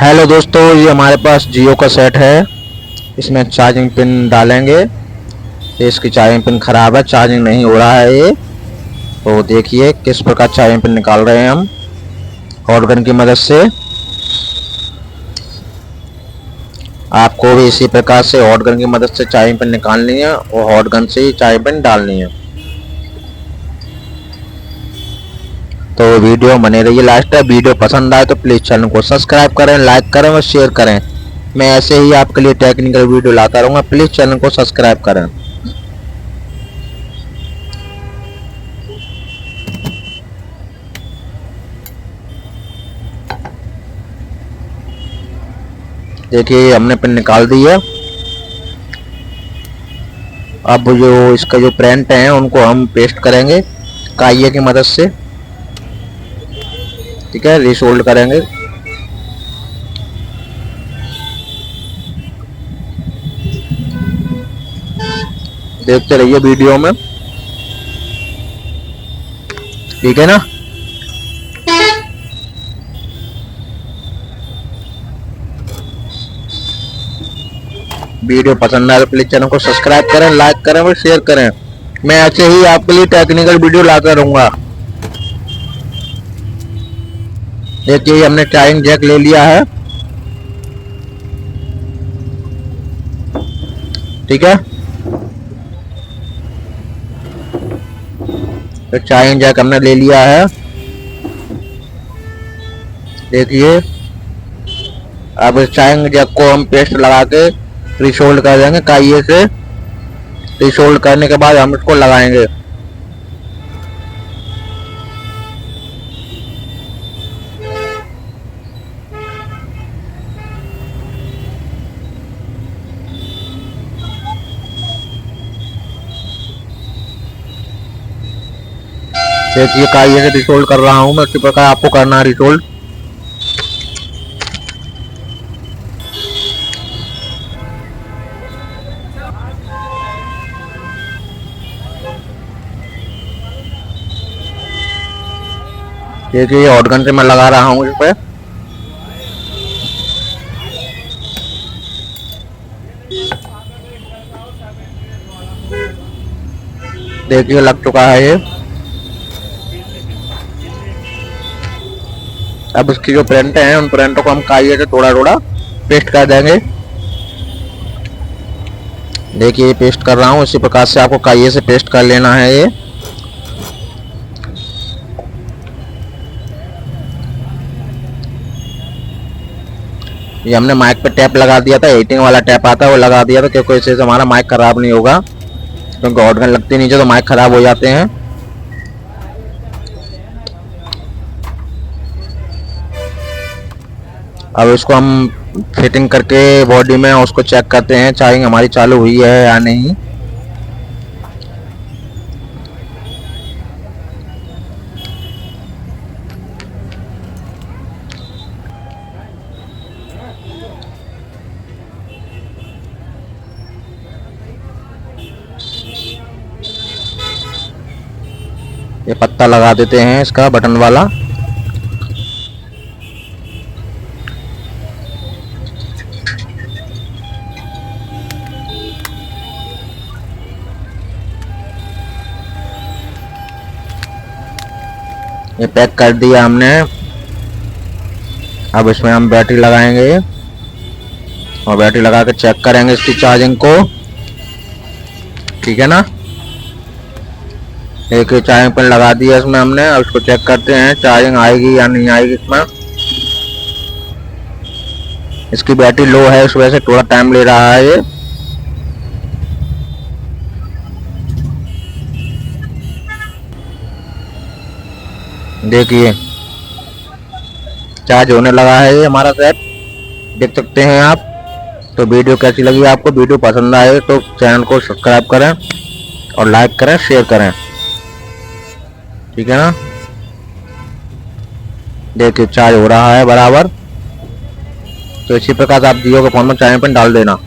Hello दोस्तों, ये हमारे पास जियो का सेट है। इसमें चार्जिंग पिन डालेंगे। ये इसकी चार्जिंग पिन ख़राब है, चार्जिंग नहीं हो रहा है ये। तो देखिए किस प्रकार चार्जिंग पिन निकाल रहे हैं हम हॉट गन की मदद से। आपको भी इसी प्रकार से हॉट गन की मदद से चार्जिंग पिन निकालनी है और हॉट गन से ही चार्जिंग पिन डालनी है। तो वीडियो बने रहिए लास्ट तक। वीडियो पसंद आए तो प्लीज़ चैनल को सब्सक्राइब करें, लाइक करें और शेयर करें। मैं ऐसे ही आपके लिए टेक्निकल वीडियो लाता रहूँगा, प्लीज़ चैनल को सब्सक्राइब करें। देखिए हमने पिन निकाल दी है। अब जो इसका जो प्रिंट है उनको हम पेस्ट करेंगे काइये की मदद से। ठीक है, रिसोल्ड करेंगे। देखते रहिए वीडियो में, ठीक है ना। वीडियो पसंद आए तो प्लीज चैनल को सब्सक्राइब करें, लाइक करें और शेयर करें। मैं ऐसे ही आपके लिए टेक्निकल वीडियो लाता रहूंगा। देखिए हमने चार्जिंग जैक ले लिया है, ठीक है। तो चार्जिंग जैक हमने ले लिया है। देखिए अब इस चार्जिंग जैक को हम पेस्ट लगा के रिसोल्ड कर देंगे काइये से। रिसोल्ड करने के बाद हम इसको लगाएंगे। देखिए काइये से रिसोल्ड कर रहा हूँ मैं, उसी प्रकार आपको करना है रिसोल्ड। देखिए हॉट गन से मैं लगा रहा हूँ इस पे। देखिए लग चुका है ये। अब इसकी जो प्रिंट है उन प्रिंटों को हम काइये से थोड़ा थोड़ा पेस्ट कर देंगे। देखिए पेस्ट कर रहा हूँ, इसी प्रकार से आपको काइये से पेस्ट कर लेना है ये। हमने माइक पे टैप लगा दिया था, हीटिंग वाला टैप आता है वो लगा दिया था, क्योंकि इससे हमारा माइक खराब नहीं होगा। क्योंकि हॉट गन लगती नीचे तो माइक खराब हो जाते हैं। अब इसको हम फिटिंग करके बॉडी में उसको चेक करते हैं चार्जिंग हमारी चालू हुई है या नहीं। ये पत्ता लगा देते हैं इसका बटन वाला। ये पैक कर दिया हमने। अब इसमें हम बैटरी लगाएंगे और बैटरी लगा के चेक करेंगे इसकी चार्जिंग को, ठीक है ना। एक चार्जिंग पिन लगा दिया इसमें हमने। अब इसको चेक करते हैं चार्जिंग आएगी या नहीं आएगी इसमें। इसकी बैटरी लो है, इस वजह से थोड़ा टाइम ले रहा है ये। देखिए चार्ज होने लगा है ये हमारा सेट, देख सकते हैं आप। तो वीडियो कैसी लगी आपको? वीडियो पसंद आए तो चैनल को सब्सक्राइब करें और लाइक करें, शेयर करें, ठीक है ना। देखिए चार्ज हो रहा है बराबर। तो इसी प्रकार से आप जियो के फोन में चार्जिंग पिन डाल देना।